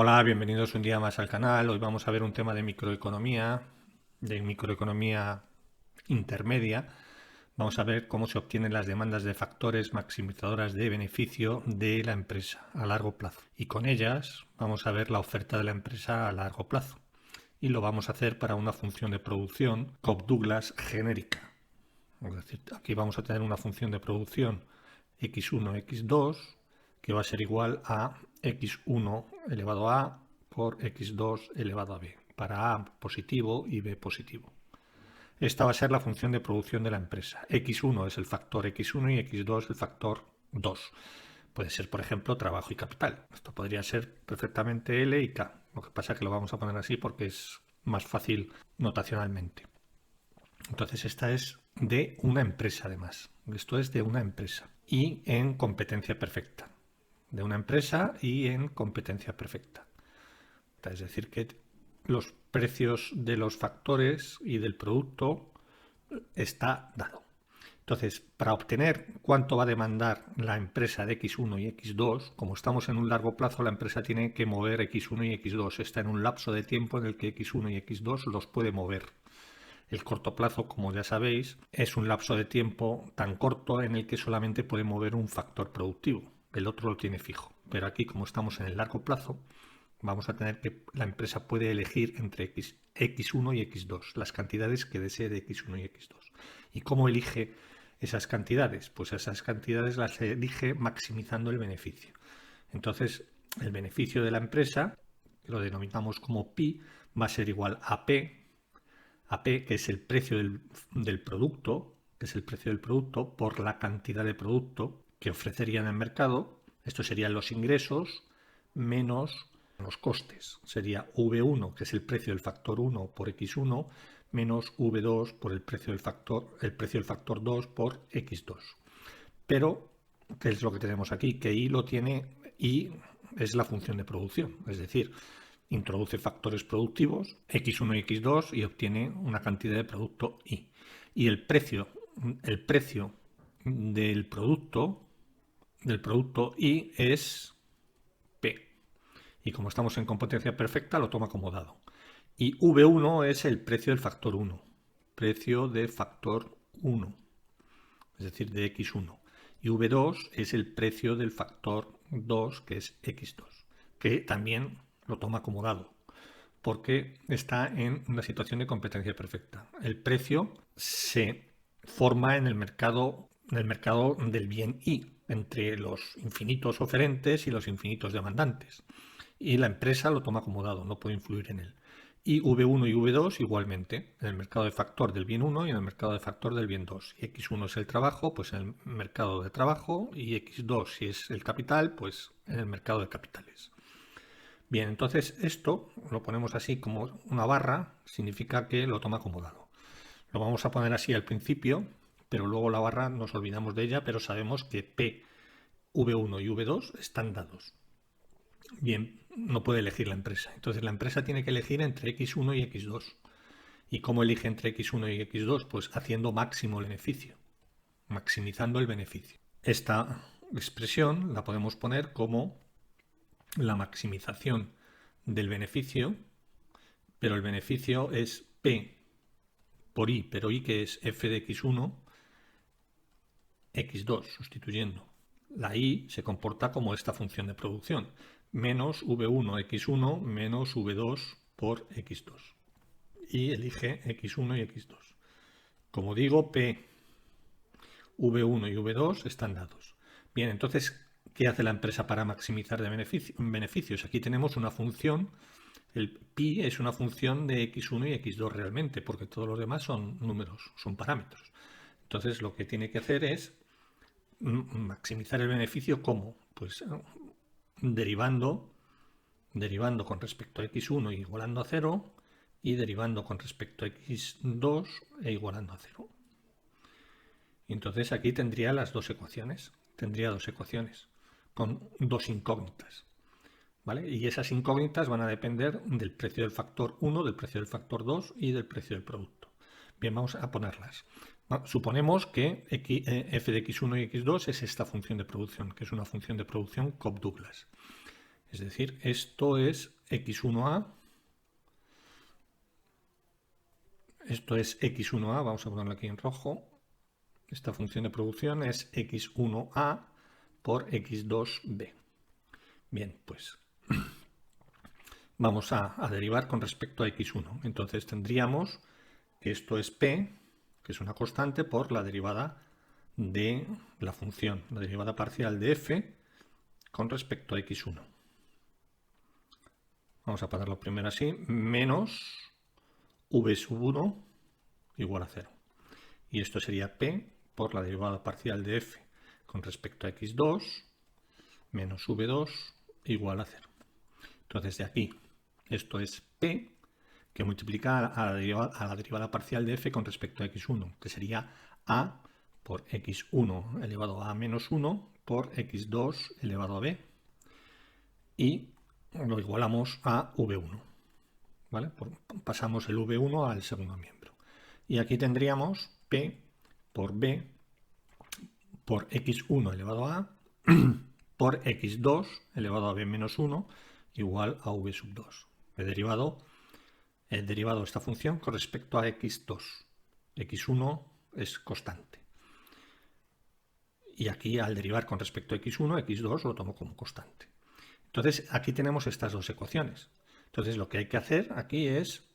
Hola, bienvenidos un día más al canal. Hoy vamos a ver un tema de microeconomía intermedia. Vamos a ver cómo se obtienen las demandas de factores maximizadoras de beneficio de la empresa a largo plazo. Y con ellas vamos a ver la oferta de la empresa a largo plazo. Y lo vamos a hacer para una función de producción Cobb-Douglas genérica. Es decir, aquí vamos a tener una función de producción x1, x2, que va a ser igual a x1 elevado a por x2 elevado a b, para a positivo y b positivo. Esta va a ser la función de producción de la empresa. x1 es el factor x1 y x2 el factor 2. Puede ser, por ejemplo, trabajo y capital. Esto podría ser perfectamente L y K. Lo que pasa es que lo vamos a poner así porque es más fácil notacionalmente. Entonces esta es de una empresa además. Esto es de una empresa y en competencia perfecta. De una empresa y en competencia perfecta. Es decir, que los precios de los factores y del producto está dado. Entonces, para obtener cuánto va a demandar la empresa de X1 y X2, como estamos en un largo plazo, la empresa tiene que mover X1 y X2. Está en un lapso de tiempo en el que X1 y X2 los puede mover. El corto plazo, como ya sabéis, es un lapso de tiempo tan corto en el que solamente puede mover un factor productivo. El otro lo tiene fijo. Pero aquí, como estamos en el largo plazo, vamos a tener que la empresa puede elegir entre X1 y X2, las cantidades que desee de X1 y X2. ¿Y cómo elige esas cantidades? Pues esas cantidades las elige maximizando el beneficio. Entonces, el beneficio de la empresa, lo denominamos como pi, va a ser igual a P, que es el precio del producto, que es el precio del producto por la cantidad de producto que ofrecería en el mercado. Estos serían los ingresos menos los costes. Sería V1, que es el precio del factor 1 por X1, menos V2 por el precio del factor 2 por X2. Pero, ¿qué es lo que tenemos aquí? Que I es la función de producción. Es decir, introduce factores productivos, X1 y X2, y obtiene una cantidad de producto Y. Y el precio del producto Y es P. Y como estamos en competencia perfecta, lo toma como dado. Y V1 es el precio del factor 1. Precio de factor 1. Es decir, de X1. Y V2 es el precio del factor 2, que es X2. Que también lo toma como dado, porque está en una situación de competencia perfecta. El precio se forma en el mercado del bien Y, entre los infinitos oferentes y los infinitos demandantes. Y la empresa lo toma como dado, no puede influir en él. Y V1 y V2 igualmente, en el mercado de factor del bien 1 y en el mercado de factor del bien 2. Y X1 es el trabajo, pues en el mercado de trabajo, y X2 si es el capital, pues en el mercado de capitales. Bien, entonces esto lo ponemos así como una barra, significa que lo toma como dado. Lo vamos a poner así al principio, pero luego la barra nos olvidamos de ella, pero sabemos que P, V1 y V2 están dados. Bien, no puede elegir la empresa. Entonces la empresa tiene que elegir entre X1 y X2. ¿Y cómo elige entre X1 y X2? Pues haciendo máximo el beneficio, maximizando el beneficio. Esta expresión la podemos poner como la maximización del beneficio, pero el beneficio es P por I, pero I que es f de x1, x2, sustituyendo. La I se comporta como esta función de producción, menos v1 x1 menos v2 por x2. Y elige x1 y x2. Como digo, P, v1 y v2 están dados. Bien, entonces, ¿qué hace la empresa para maximizar de beneficios? Aquí tenemos una función. El pi es una función de x1 y x2 realmente, porque todos los demás son números, son parámetros. Entonces lo que tiene que hacer es maximizar el beneficio. ¿Cómo? Pues derivando con respecto a x1 igualando a 0 y derivando con respecto a x2 e igualando a 0. Y entonces aquí tendría las dos ecuaciones. Tendría dos ecuaciones con dos incógnitas. ¿Vale? Y esas incógnitas van a depender del precio del factor 1, del precio del factor 2 y del precio del producto. Bien, vamos a ponerlas. Suponemos que f de x1 y x2 es esta función de producción, que es una función de producción Cobb-Douglas. Es decir, esto es x1a, esto es x1a, vamos a ponerlo aquí en rojo. Esta función de producción es x1a por x2b. Bien, pues vamos a derivar con respecto a x1. Entonces tendríamos que esto es p, que es una constante, por la derivada de la función, la derivada parcial de f con respecto a x1. Vamos a ponerlo primero así, menos v sub 1 igual a 0. Y esto sería p por la derivada parcial de f con respecto a x2 menos v2 igual a 0. Entonces de aquí, esto es p, que multiplica a la derivada parcial de f con respecto a x1, que sería a por x1 elevado a menos 1 por x2 elevado a b. Y lo igualamos a v1. ¿Vale? Pasamos el v1 al segundo miembro. Y aquí tendríamos p por b por x1 elevado a por x2 elevado a b menos 1 igual a v sub 2. He derivado esta función con respecto a x2. x1 es constante. Y aquí al derivar con respecto a x1, x2 lo tomo como constante. Entonces aquí tenemos estas dos ecuaciones. Entonces lo que hay que hacer aquí es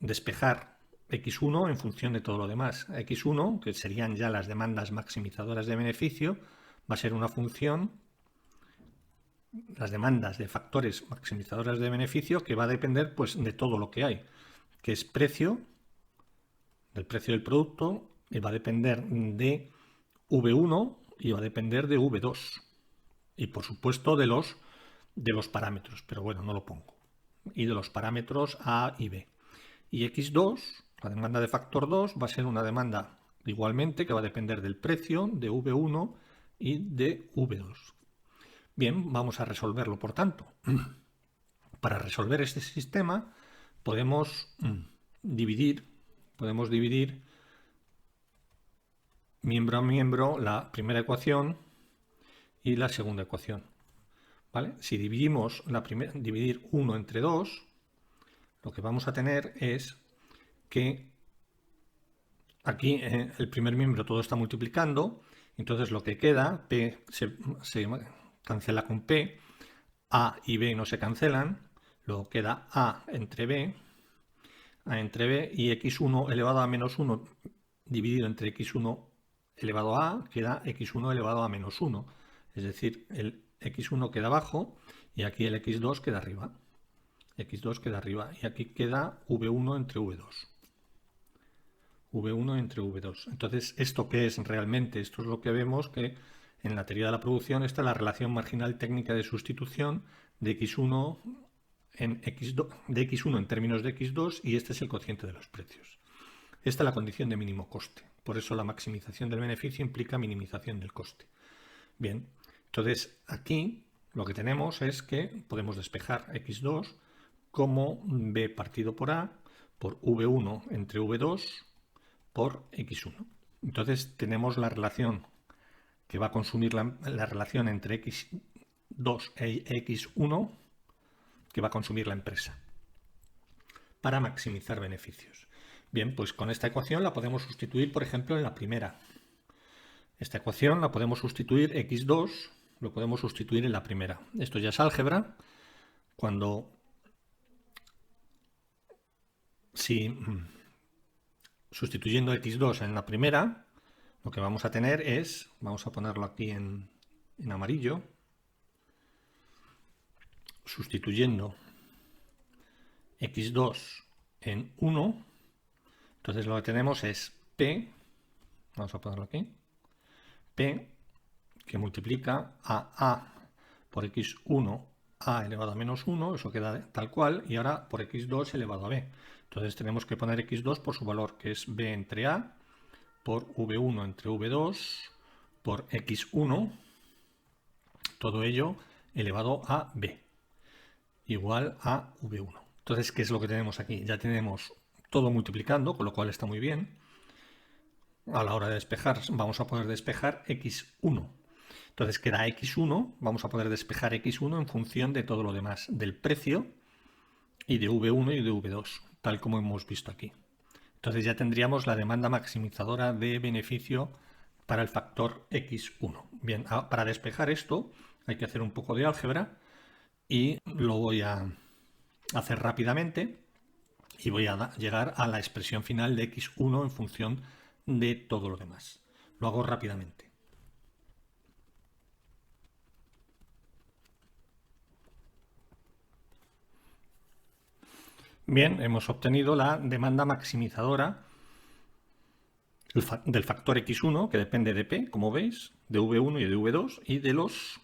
despejar x1 en función de todo lo demás. x1, que serían ya las demandas maximizadoras de beneficio, va a ser una función, las demandas de factores maximizadoras de beneficio, que va a depender pues de todo lo que hay, que es precio, del precio del producto, y va a depender de v1 y va a depender de v2. Y por supuesto de los parámetros, pero bueno, no lo pongo. Y de los parámetros A y B. Y x2, la demanda de factor 2, va a ser una demanda igualmente que va a depender del precio, de v1 y de v2. Bien, vamos a resolverlo, por tanto. Para resolver este sistema podemos dividir miembro a miembro la primera ecuación y la segunda ecuación. ¿Vale? Si dividimos dividir 1 entre 2, lo que vamos a tener es que aquí el primer miembro todo está multiplicando, entonces lo que queda, p se cancela con p, a y b no se cancelan, luego queda a entre b y x1 elevado a menos 1 dividido entre x1 elevado a queda x1 elevado a menos 1, es decir, el x1 queda abajo y aquí el x2 queda arriba. x2 queda arriba y aquí queda v1 entre v2. v1 entre v2. Entonces, ¿esto qué es realmente? Esto es lo que vemos que en la teoría de la producción está la relación marginal técnica de sustitución de x1 en x2, de x1 en términos de x2, y este es el cociente de los precios. Esta es la condición de mínimo coste. Por eso la maximización del beneficio implica minimización del coste. Bien, entonces aquí lo que tenemos es que podemos despejar x2 como b partido por a por v1 entre v2 por x1. Entonces tenemos la relación que va a consumir la relación entre x2 e x1 que va a consumir la empresa para maximizar beneficios. Bien, pues con esta ecuación la podemos sustituir, por ejemplo, en la primera. Esta ecuación la podemos sustituir, x2, lo podemos sustituir en la primera. Esto ya es álgebra. Sustituyendo x2 en la primera, lo que vamos a tener es, vamos a ponerlo aquí en amarillo, sustituyendo x2 en 1, entonces lo que tenemos es p, vamos a ponerlo aquí, p que multiplica a por x1 a elevado a menos 1, eso queda tal cual, y ahora por x2 elevado a b. Entonces tenemos que poner x2 por su valor, que es b entre a, por v1 entre v2, por x1, todo ello elevado a b, igual a v1. Entonces, ¿qué es lo que tenemos aquí? Ya tenemos todo multiplicando, con lo cual está muy bien. A la hora de despejar, vamos a poder despejar x1. Entonces queda x1, vamos a poder despejar x1 en función de todo lo demás, del precio y de v1 y de v2, tal como hemos visto aquí. Entonces ya tendríamos la demanda maximizadora de beneficio para el factor x1. Bien, para despejar esto hay que hacer un poco de álgebra y lo voy a hacer rápidamente y voy a llegar a la expresión final de x1 en función de todo lo demás. Lo hago rápidamente. Bien, hemos obtenido la demanda maximizadora del factor x1, que depende de p, como veis, de v1 y de v2, y de los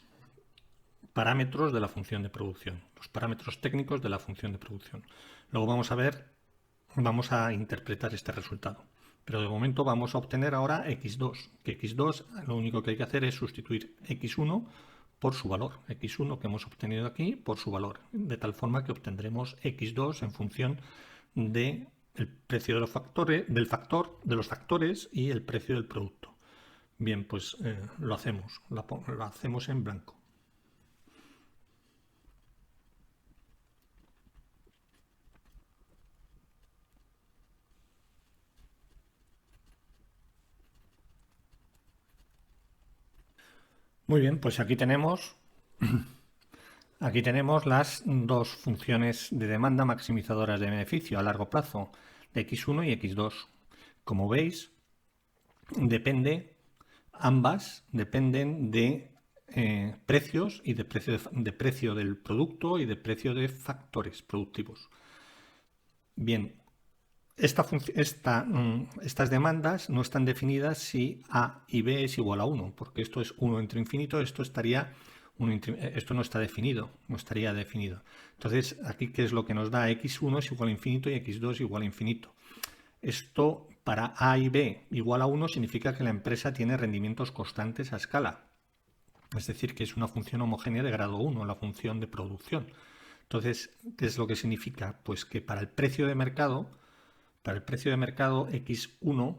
parámetros de la función de producción, los parámetros técnicos de la función de producción. Luego vamos a interpretar este resultado. Pero de momento vamos a obtener ahora x2, que x2 lo único que hay que hacer es sustituir x1 por su valor, x1 que hemos obtenido aquí por su valor, de tal forma que obtendremos x2 en función del precio de los factores, de los factores y el precio del producto. Bien, pues lo hacemos en blanco. Muy bien, pues aquí tenemos las dos funciones de demanda maximizadoras de beneficio a largo plazo, de x1 y x2. Como veis, ambas dependen de precios y de precio del producto y de precio de factores productivos. Bien, estas demandas no están definidas si A y B es igual a 1, porque esto es 1 entre infinito, esto no está definido, no estaría definido. Entonces, aquí, ¿qué es lo que nos da? x1 es igual a infinito y x2 igual a infinito. Esto, para A y B igual a 1, significa que la empresa tiene rendimientos constantes a escala. Es decir, que es una función homogénea de grado 1, la función de producción. Entonces, ¿qué es lo que significa? Pues que para el precio de mercado x1,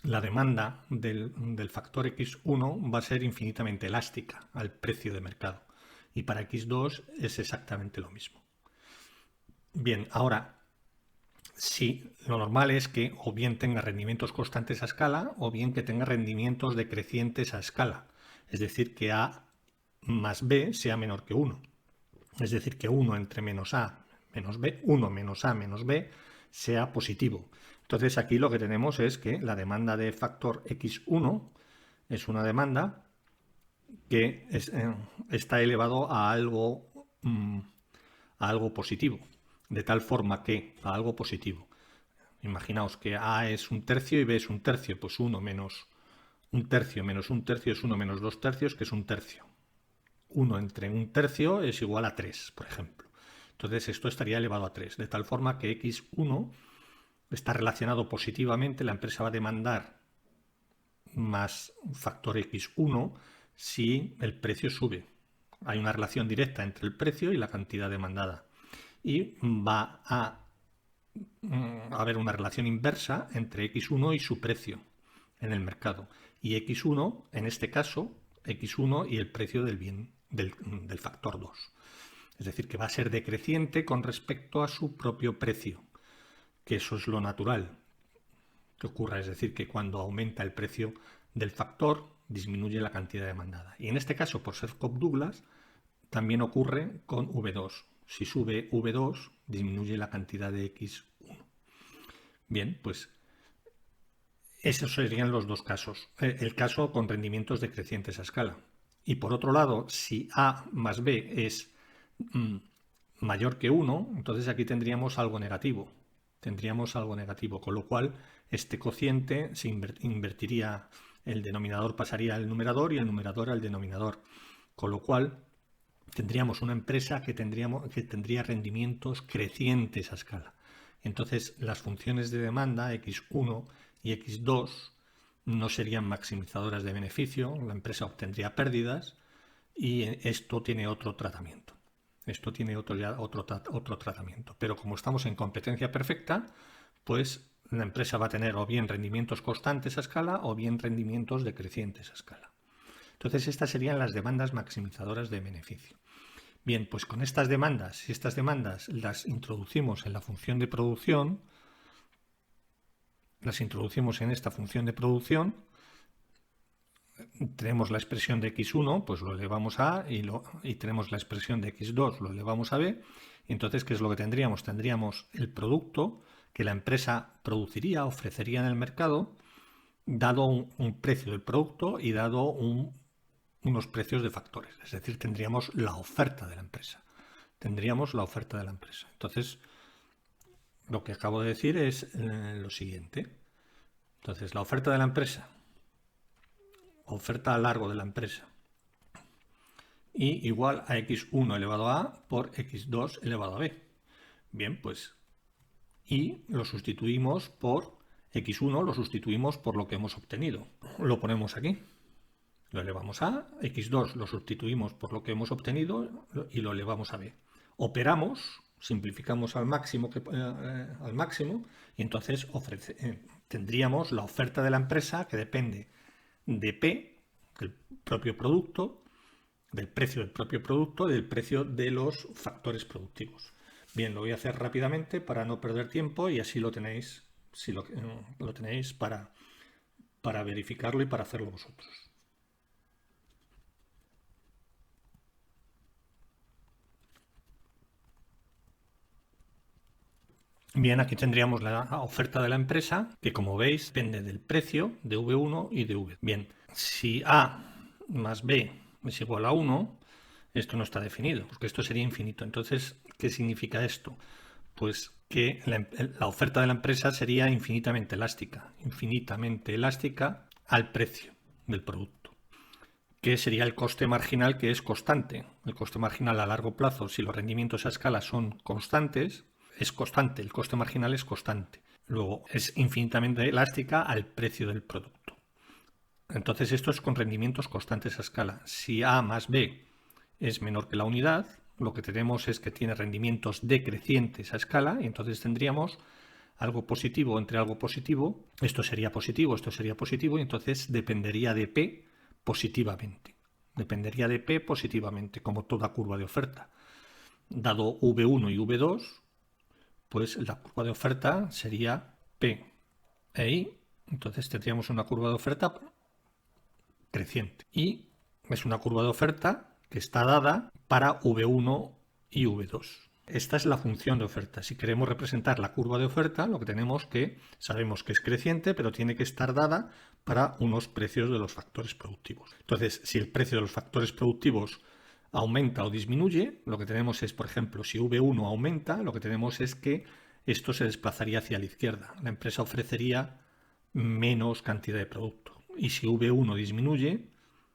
la demanda del factor x1 va a ser infinitamente elástica al precio de mercado. Y para x2 es exactamente lo mismo. Bien, ahora, sí, lo normal es que o bien tenga rendimientos constantes a escala o bien que tenga rendimientos decrecientes a escala. Es decir, que A más B sea menor que 1. Es decir, que 1 entre menos A menos B, 1 menos A menos B, sea positivo. Entonces aquí lo que tenemos es que la demanda de factor x1 es una demanda que está elevado a algo positivo, de tal forma que a algo positivo. Imaginaos que A es un tercio y B es un tercio, pues 1 menos un tercio menos un tercio es 1 menos 2 tercios, que es un tercio. 1 entre un tercio es igual a 3, por ejemplo. Entonces esto estaría elevado a 3, de tal forma que x1 está relacionado positivamente, la empresa va a demandar más factor x1 si el precio sube. Hay una relación directa entre el precio y la cantidad demandada. Y va a haber una relación inversa entre x1 y su precio en el mercado. Y x1, en este caso, x1 y el precio del bien del factor 2. Es decir, que va a ser decreciente con respecto a su propio precio, que eso es lo natural que ocurra. Es decir, que cuando aumenta el precio del factor, disminuye la cantidad demandada. Y en este caso, por ser Cobb-Douglas, también ocurre con V2. Si sube V2, disminuye la cantidad de X1. Bien, pues esos serían los dos casos. El caso con rendimientos decrecientes a escala. Y por otro lado, si A más B es mayor que 1, entonces aquí tendríamos algo negativo. Con lo cual este cociente se invertiría, el denominador pasaría al numerador y el numerador al denominador. Con lo cual tendríamos una empresa que tendría rendimientos crecientes a escala. Entonces las funciones de demanda x1 y x2 no serían maximizadoras de beneficio, la empresa obtendría pérdidas y esto tiene otro tratamiento. Esto tiene otro tratamiento. Pero como estamos en competencia perfecta, pues la empresa va a tener o bien rendimientos constantes a escala o bien rendimientos decrecientes a escala. Entonces estas serían las demandas maximizadoras de beneficio. Bien, pues con estas demandas, si estas demandas las introducimos en la función de producción, las introducimos en esta función de producción, tenemos la expresión de x1, pues lo elevamos a A, y tenemos la expresión de x2, lo elevamos a B. Y entonces, ¿qué es lo que tendríamos? Tendríamos el producto que la empresa produciría, ofrecería en el mercado, dado un precio del producto y dado unos precios de factores. Es decir, tendríamos la oferta de la empresa. Tendríamos la oferta de la empresa. Entonces, lo que acabo de decir es lo siguiente. Entonces, la oferta de la empresa, oferta a largo de la empresa, y igual a x1 elevado a A por x2 elevado a B. Bien, pues, y lo sustituimos por x1, lo sustituimos por lo que hemos obtenido. Lo ponemos aquí. Lo elevamos a A, x2 lo sustituimos por lo que hemos obtenido y lo elevamos a B. Operamos, simplificamos al máximo, y entonces tendríamos la oferta de la empresa que depende de P, del propio producto, del precio del propio producto, del precio de los factores productivos. Bien, lo voy a hacer rápidamente para no perder tiempo y así lo tenéis, si lo tenéis para verificarlo y para hacerlo vosotros. Bien, aquí tendríamos la oferta de la empresa, que como veis depende del precio de V1 y de V. Bien, si A más B es igual a 1, esto no está definido, porque esto sería infinito. Entonces, ¿qué significa esto? Pues que la oferta de la empresa sería infinitamente elástica al precio del producto, que sería el coste marginal, que es constante. El coste marginal a largo plazo, si los rendimientos a escala son constantes, es constante, el coste marginal es constante. Luego, es infinitamente elástica al precio del producto. Entonces, esto es con rendimientos constantes a escala. Si A más B es menor que la unidad, lo que tenemos es que tiene rendimientos decrecientes a escala, y entonces tendríamos algo positivo entre algo positivo. Esto sería positivo, y entonces dependería de P positivamente. Dependería de P positivamente, como toda curva de oferta. Dado V1 y V2, pues la curva de oferta sería P e I. Entonces tendríamos una curva de oferta creciente. Y es una curva de oferta que está dada para V1 y V2. Esta es la función de oferta. Si queremos representar la curva de oferta, lo que tenemos que, sabemos que es creciente, pero tiene que estar dada para unos precios de los factores productivos. Entonces, si el precio de los factores productivos aumenta o disminuye, lo que tenemos es, por ejemplo, si V1 aumenta, lo que tenemos es que esto se desplazaría hacia la izquierda. La empresa ofrecería menos cantidad de producto. Y si V1 disminuye,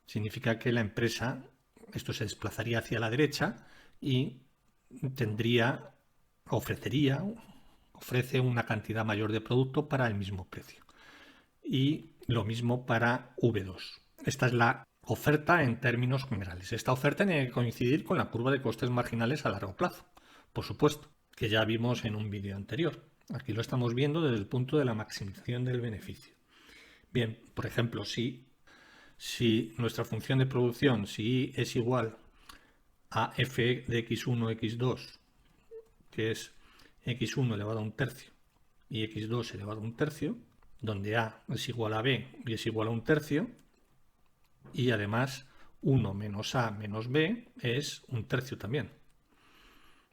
significa que la empresa, esto se desplazaría hacia la derecha y ofrece una cantidad mayor de producto para el mismo precio. Y lo mismo para V2. Esta es la oferta en términos generales. Esta oferta tiene que coincidir con la curva de costes marginales a largo plazo, por supuesto, que ya vimos en un vídeo anterior. Aquí lo estamos viendo desde el punto de la maximización del beneficio. Bien, por ejemplo, si nuestra función de producción, si es igual a f de x1, x2, que es x1 elevado a un tercio y x2 elevado a un tercio, donde a es igual a b y es igual a un tercio, y además 1 menos a menos b es un tercio también,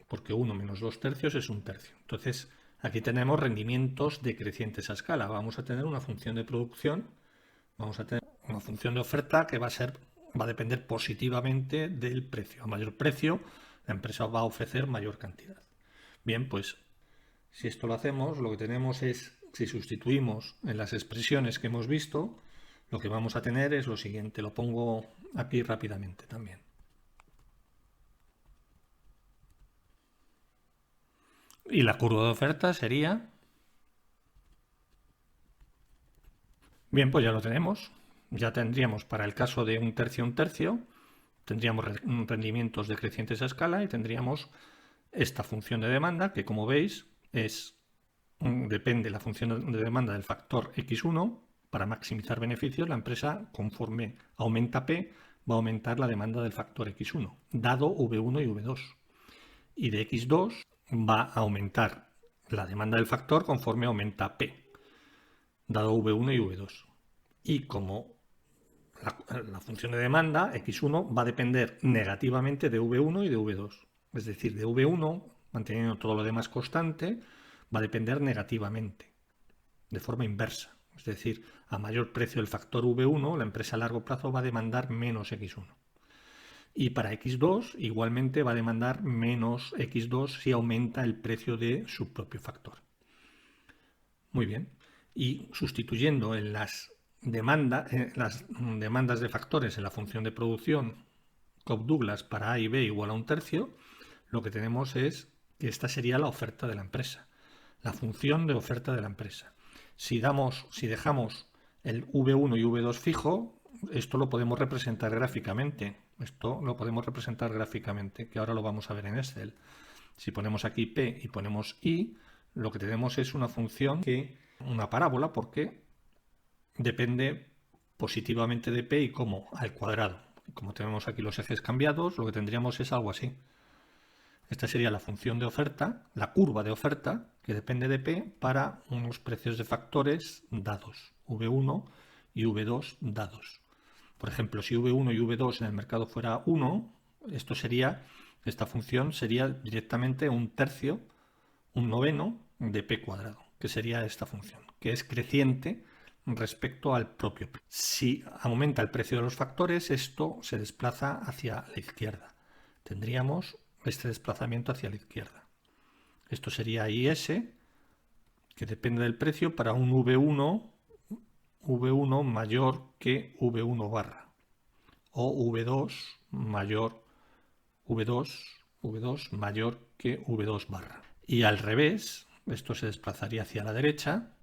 porque 1 menos 2 tercios es un tercio. Entonces, aquí tenemos rendimientos decrecientes a escala. Vamos a tener una función de producción, vamos a tener una función de oferta que va a depender positivamente del precio. A mayor precio, la empresa va a ofrecer mayor cantidad. Bien, pues si esto lo hacemos, lo que tenemos es, si sustituimos en las expresiones que hemos visto, lo que vamos a tener es lo siguiente. Lo pongo aquí rápidamente también. Y la curva de oferta sería... Bien, pues ya lo tenemos. Ya tendríamos para el caso de un tercio, tendríamos rendimientos decrecientes a escala y tendríamos esta función de demanda que, como veis, depende la función de demanda del factor x1 Para maximizar beneficios, la empresa, conforme aumenta P, va a aumentar la demanda del factor X1, dado V1 y V2. Y de X2 va a aumentar la demanda del factor conforme aumenta P, dado V1 y V2. Y como la función de demanda, X1, va a depender negativamente de V1 y de V2. Es decir, de V1, manteniendo todo lo demás constante, va a depender negativamente, de forma inversa. Es decir, a mayor precio del factor V1, la empresa a largo plazo va a demandar menos X1. Y para X2, igualmente va a demandar menos X2 si aumenta el precio de su propio factor. Muy bien. Y sustituyendo en las demandas de factores en la función de producción Cobb-Douglas para A y B igual a 1/3, lo que tenemos es que esta sería la oferta de la empresa, la función de oferta de la empresa. Si dejamos el V1 y V2 fijo, esto lo podemos representar gráficamente. Que ahora lo vamos a ver en Excel. Si ponemos aquí P y ponemos I, lo que tenemos es una función una parábola, porque depende positivamente de P y como al cuadrado. Como tenemos aquí los ejes cambiados, lo que tendríamos es algo así. Esta sería la función de oferta, la curva de oferta, que depende de P para unos precios de factores dados, V1 y V2 dados. Por ejemplo, si V1 y V2 en el mercado fuera 1, esta función sería directamente 1/3, 1/9 de P cuadrado, que sería esta función, que es creciente respecto al propio precio. Si aumenta el precio de los factores, esto se desplaza hacia la izquierda. Tendríamos este desplazamiento hacia la izquierda. Esto sería IS, que depende del precio, para un V1 mayor que V1 barra, o V2 mayor que V2 barra. Y al revés, esto se desplazaría hacia la derecha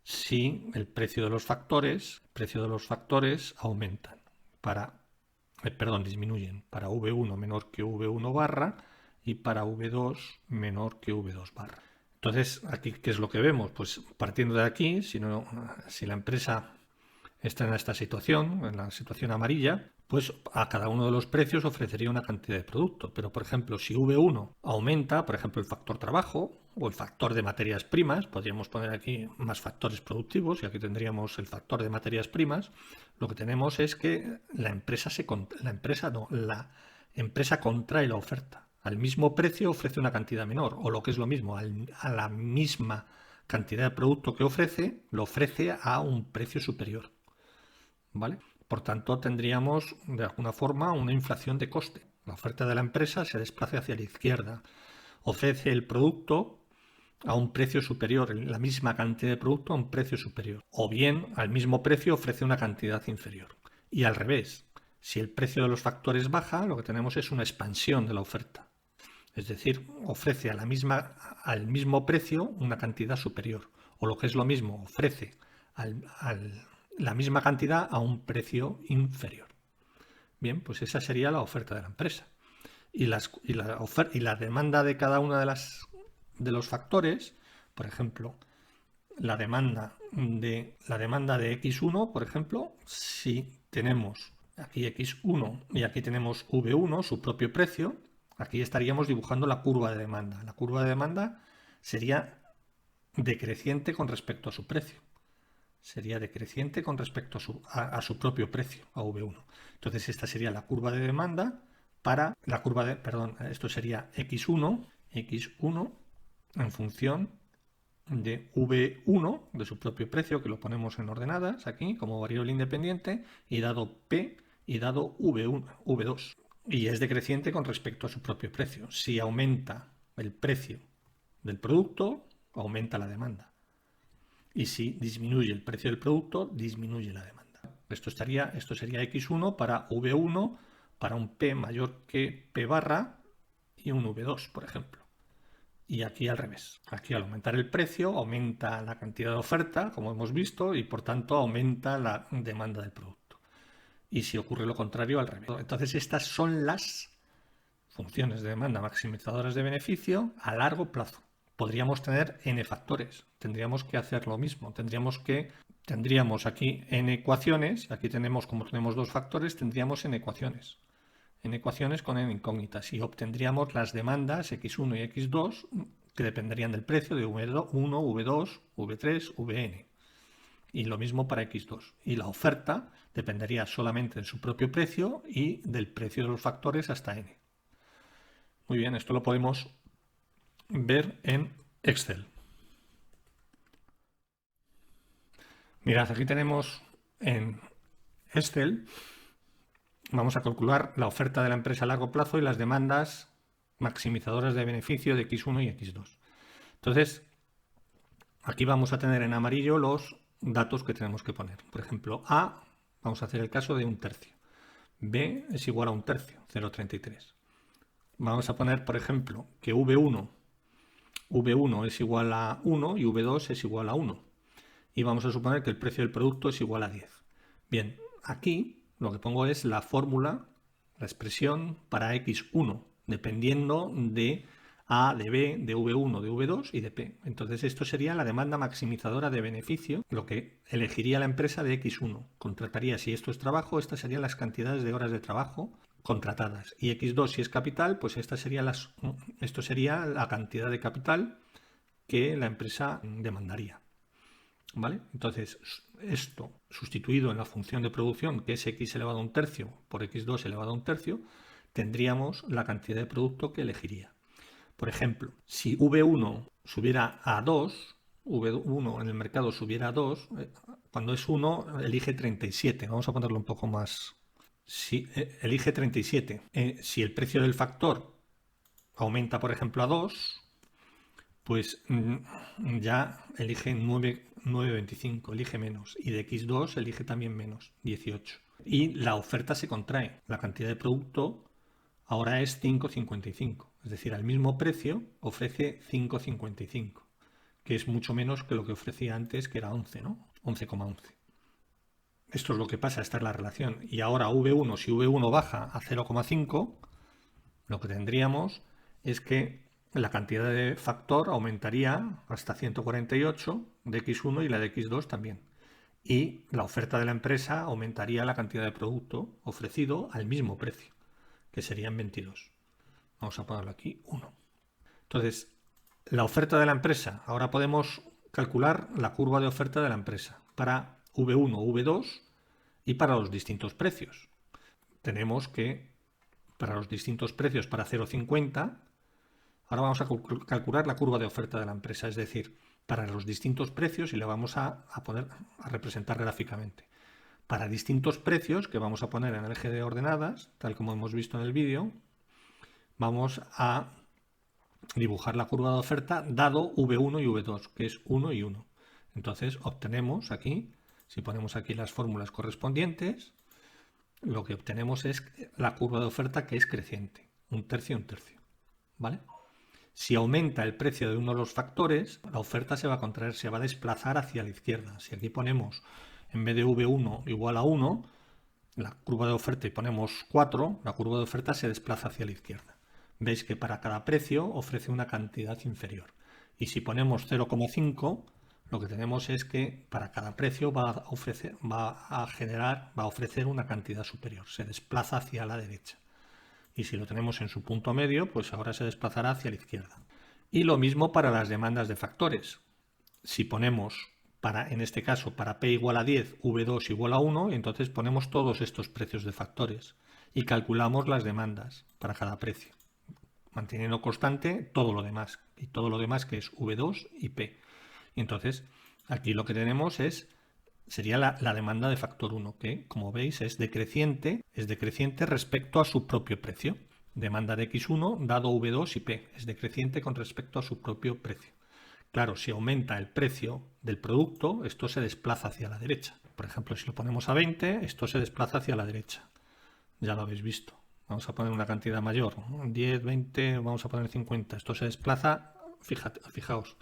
si el precio de los factores aumentan disminuyen para V1 menor que V1 barra y para V2 menor que V2 barra. Entonces, aquí, ¿qué es lo que vemos? Pues partiendo de aquí, si la empresa está en esta situación, en la situación amarilla, pues a cada uno de los precios ofrecería una cantidad de producto. Pero, por ejemplo, si V1 aumenta, por ejemplo, el factor trabajo o el factor de materias primas, podríamos poner aquí más factores productivos y aquí tendríamos el factor de materias primas, lo que tenemos es que la empresa contrae la oferta. Al mismo precio ofrece una cantidad menor, o lo que es lo mismo, a la misma cantidad de producto que ofrece, lo ofrece a un precio superior. ¿Vale? Por tanto, tendríamos de alguna forma una inflación de coste. La oferta de la empresa se desplaza hacia la izquierda. Ofrece el producto a un precio superior, la misma cantidad de producto a un precio superior. O bien, al mismo precio ofrece una cantidad inferior. Y al revés, si el precio de los factores baja, lo que tenemos es una expansión de la oferta. Es decir, ofrece al mismo precio una cantidad superior. O lo que es lo mismo, ofrece la misma cantidad a un precio inferior. Bien, pues esa sería la oferta de la empresa. Y la demanda de cada una de los factores, por ejemplo, la demanda de X1, por ejemplo, si tenemos aquí X1 y aquí tenemos V1, su propio precio, aquí estaríamos dibujando la curva de demanda. La curva de demanda sería decreciente con respecto a su precio. Sería decreciente con respecto a su propio precio, a V1. Entonces esta sería la curva de demanda para esto sería X1 en función de V1, de su propio precio, que lo ponemos en ordenadas aquí como variable independiente, y dado P y dado V2. Y es decreciente con respecto a su propio precio. Si aumenta el precio del producto, aumenta la demanda. Y si disminuye el precio del producto, disminuye la demanda. Esto sería X1 para V1 para un P mayor que P barra y un V2, por ejemplo. Y aquí al revés. Aquí al aumentar el precio, aumenta la cantidad de oferta, como hemos visto, y por tanto aumenta la demanda del producto. Y si ocurre lo contrario, al revés. Entonces estas son las funciones de demanda maximizadoras de beneficio a largo plazo. Podríamos tener n factores, tendríamos que hacer lo mismo, tendríamos que tendríamos aquí n ecuaciones, aquí tenemos, como tenemos dos factores, tendríamos n ecuaciones con n incógnitas y obtendríamos las demandas x1 y x2 que dependerían del precio de v1, v2, v3, vn. Y lo mismo para x2. Y la oferta dependería solamente de su propio precio y del precio de los factores hasta n. Muy bien, esto lo podemos ver en Excel. Mirad, aquí tenemos en Excel, vamos a calcular la oferta de la empresa a largo plazo y las demandas maximizadoras de beneficio de x1 y x2. Entonces, aquí vamos a tener en amarillo los datos que tenemos que poner. Por ejemplo, A, vamos a hacer el caso de 1/3. B es igual a 1/3, 0,33. Vamos a poner, por ejemplo, que V1 es igual a 1 y V2 es igual a 1. Y vamos a suponer que el precio del producto es igual a 10. Bien, aquí lo que pongo es la fórmula, la expresión para x1, dependiendo de A, de B, de V1, de V2 y de P. Entonces esto sería la demanda maximizadora de beneficio, lo que elegiría la empresa de x1. Contrataría, si esto es trabajo, estas serían las cantidades de horas de trabajo contratadas. Y x2, si es capital, pues esto sería la cantidad de capital que la empresa demandaría. ¿Vale? Entonces, esto sustituido en la función de producción, que es x elevado a 1/3 por x2 elevado a 1/3, tendríamos la cantidad de producto que elegiría. Por ejemplo, si V1 subiera a 2, V1 en el mercado subiera a 2, cuando es 1 elige 37. Vamos a ponerlo un poco más. Si elige 37. Si el precio del factor aumenta, por ejemplo, a 2, pues ya elige 9,25, elige menos. Y de x2 elige también menos, 18. Y la oferta se contrae. La cantidad de producto ahora es 5,55. Es decir, al mismo precio ofrece 5,55, que es mucho menos que lo que ofrecía antes, que era 11, ¿no? 11,11. Esto es lo que pasa, esta es la relación. Y ahora V1, si V1 baja a 0,5, lo que tendríamos es que la cantidad de factor aumentaría hasta 148 de x1 y la de x2 también. Y la oferta de la empresa aumentaría la cantidad de producto ofrecido al mismo precio, que serían 22. Vamos a ponerlo aquí, 1. Entonces, la oferta de la empresa. Ahora podemos calcular la curva de oferta de la empresa para V1, V2 y para los distintos precios. Tenemos que, para los distintos precios, para 0,50, ahora vamos a calcular la curva de oferta de la empresa, es decir, para los distintos precios, y le vamos a representar gráficamente. Para distintos precios, que vamos a poner en el eje de ordenadas, tal como hemos visto en el vídeo, vamos a dibujar la curva de oferta dado V1 y V2, que es 1 y 1. Entonces obtenemos aquí, si ponemos aquí las fórmulas correspondientes, lo que obtenemos es la curva de oferta que es creciente, 1/3 y 1/3. ¿Vale? Si aumenta el precio de uno de los factores, la oferta se va a contraer, se va a desplazar hacia la izquierda. Si aquí ponemos, en vez de V1 igual a 1, la curva de oferta y ponemos 4, la curva de oferta se desplaza hacia la izquierda. Veis que para cada precio ofrece una cantidad inferior. Y si ponemos 0,5, lo que tenemos es que para cada precio va a ofrecer una cantidad superior. Se desplaza hacia la derecha. Y si lo tenemos en su punto medio, pues ahora se desplazará hacia la izquierda. Y lo mismo para las demandas de factores. Si ponemos, en este caso, para P igual a 10, V2 igual a 1, entonces ponemos todos estos precios de factores y calculamos las demandas para cada precio, manteniendo constante todo lo demás, y todo lo demás que es V2 y P. Y entonces, aquí lo que tenemos sería la demanda de factor 1, que como veis es decreciente respecto a su propio precio. Demanda de x1 dado v2 y p, es decreciente con respecto a su propio precio. Claro, si aumenta el precio del producto, esto se desplaza hacia la derecha. Por ejemplo, si lo ponemos a 20, esto se desplaza hacia la derecha. Ya lo habéis visto. Vamos a poner una cantidad mayor, 10, 20, vamos a poner 50. Esto se desplaza, fijaos,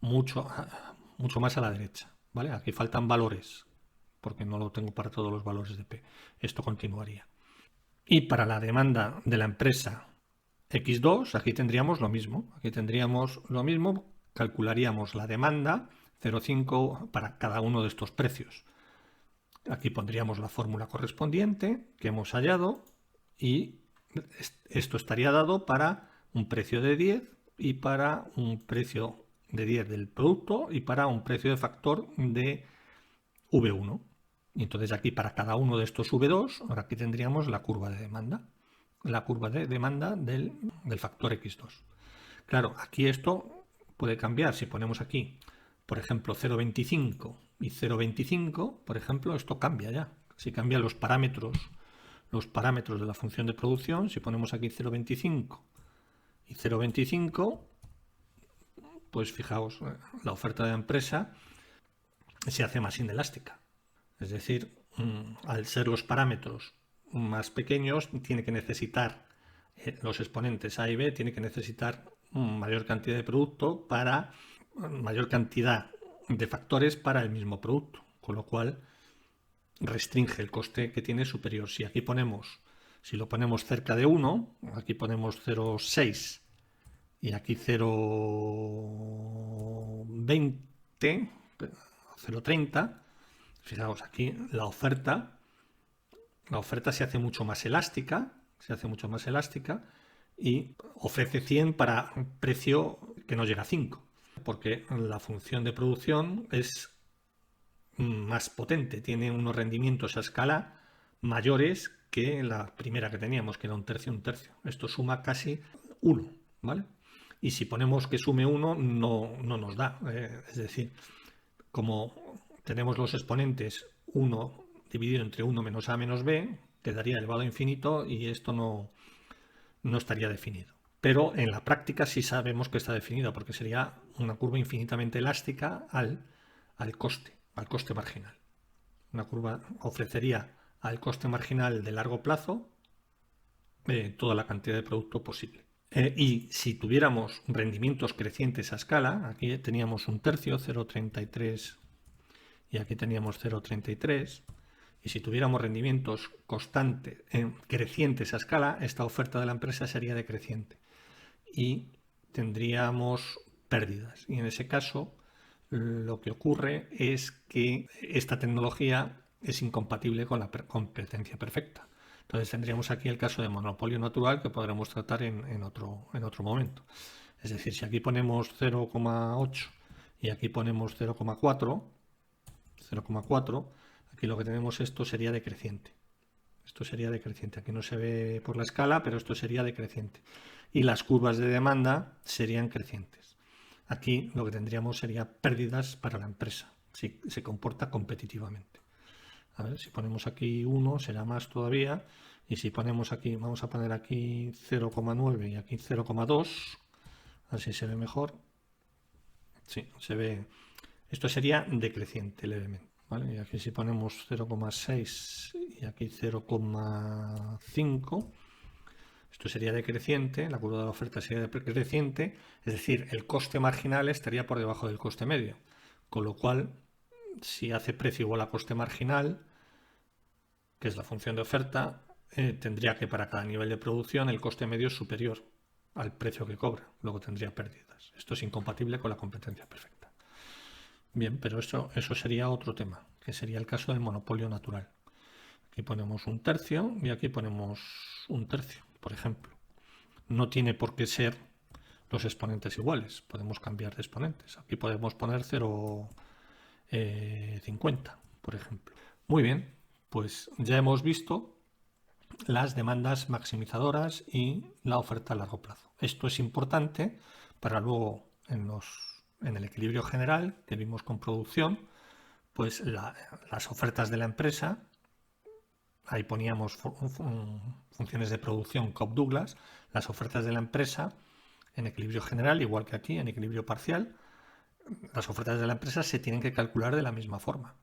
mucho más a la derecha. ¿Vale? Aquí faltan valores, porque no lo tengo para todos los valores de P. Esto continuaría. Y para la demanda de la empresa X2, aquí tendríamos lo mismo. Calcularíamos la demanda 0,5 para cada uno de estos precios. Aquí pondríamos la fórmula correspondiente que hemos hallado y esto estaría dado para un precio de 10 y para un precio de 10 del producto y para un precio de factor de V1. Y entonces aquí para cada uno de estos V2, ahora aquí tendríamos la curva de demanda. La curva de demanda del factor X2. Claro, aquí esto puede cambiar. Si ponemos aquí, por ejemplo, 0,25 y 0,25, por ejemplo, esto cambia ya. Si cambian los parámetros de la función de producción, si ponemos aquí 0,25 y 0,25, pues fijaos, la oferta de la empresa se hace más inelástica. Es decir, al ser los parámetros más pequeños, tiene que necesitar los exponentes A y B, tiene que necesitar mayor cantidad de producto para mayor cantidad de factores para el mismo producto, con lo cual restringe el coste que tiene superior. Si aquí ponemos, si lo ponemos cerca de 1, aquí ponemos 0,6 y aquí 0,20, 0,30, fijaos, aquí la oferta se hace mucho más elástica, y ofrece 100 para un precio que no llega a 5, porque la función de producción es más potente, tiene unos rendimientos a escala mayores que la primera que teníamos, que era un tercio. Esto suma casi 1, ¿vale? Y si ponemos que sume 1, no nos da. Es decir, como tenemos los exponentes 1 dividido entre 1 menos a menos b, quedaría elevado a infinito y esto no estaría definido. Pero en la práctica sí sabemos que está definido, porque sería una curva infinitamente elástica al coste marginal. Una curva ofrecería al coste marginal de largo plazo toda la cantidad de producto posible. Y si tuviéramos rendimientos crecientes a escala, aquí teníamos un tercio, 0,33, y aquí teníamos 0,33, y si tuviéramos rendimientos constantes, crecientes a escala, esta oferta de la empresa sería decreciente y tendríamos pérdidas. Y en ese caso, lo que ocurre es que esta tecnología es incompatible con la competencia perfecta. Entonces tendríamos aquí el caso de monopolio natural que podremos tratar en otro momento. Es decir, si aquí ponemos 0,8 y aquí ponemos 0,4, aquí lo que tenemos, esto sería decreciente. Aquí no se ve por la escala, pero esto sería decreciente. Y las curvas de demanda serían crecientes. Aquí lo que tendríamos sería pérdidas para la empresa, si se comporta competitivamente. A ver, si ponemos aquí 1 será más todavía, y si ponemos aquí, vamos a poner aquí 0,9 y aquí 0,2, así se ve mejor. Sí, se ve. Esto sería decreciente levemente, ¿vale? Y aquí si ponemos 0,6 y aquí 0,5, esto sería decreciente, la curva de la oferta sería decreciente, es decir, el coste marginal estaría por debajo del coste medio, con lo cual, si hace precio igual a coste marginal, que es la función de oferta, tendría que para cada nivel de producción el coste medio es superior al precio que cobra, luego tendría pérdidas. Esto es incompatible con la competencia perfecta. Bien, pero eso sería otro tema, que sería el caso del monopolio natural. Aquí ponemos un tercio y aquí ponemos un tercio, por ejemplo. No tiene por qué ser los exponentes iguales, podemos cambiar de exponentes. Aquí podemos poner 0,50, por ejemplo. Muy bien, pues ya hemos visto las demandas maximizadoras y la oferta a largo plazo. Esto es importante para luego en el equilibrio general que vimos con producción, pues las ofertas de la empresa, ahí poníamos funciones de producción Cobb-Douglas, las ofertas de la empresa en equilibrio general, igual que aquí en equilibrio parcial, las ofertas de la empresa se tienen que calcular de la misma forma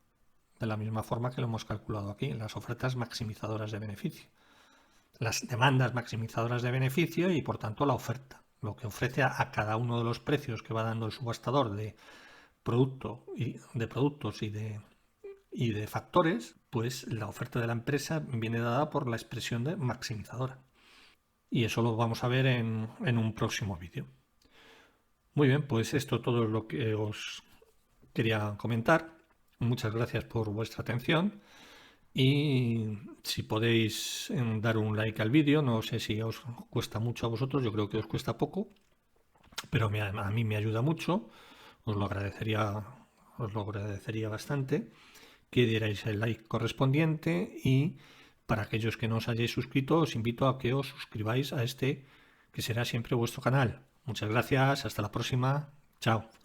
que lo hemos calculado aquí, las ofertas maximizadoras de beneficio, las demandas maximizadoras de beneficio y por tanto la oferta, lo que ofrece a cada uno de los precios que va dando el subastador de productos y de factores, pues la oferta de la empresa viene dada por la expresión de maximizadora. Y eso lo vamos a ver en un próximo vídeo. Muy bien, pues esto todo es lo que os quería comentar. Muchas gracias por vuestra atención y si podéis dar un like al vídeo, no sé si os cuesta mucho a vosotros, yo creo que os cuesta poco, pero a mí me ayuda mucho, os lo agradecería bastante que dierais el like correspondiente y para aquellos que no os hayáis suscrito os invito a que os suscribáis a este que será siempre vuestro canal. Muchas gracias, hasta la próxima, chao.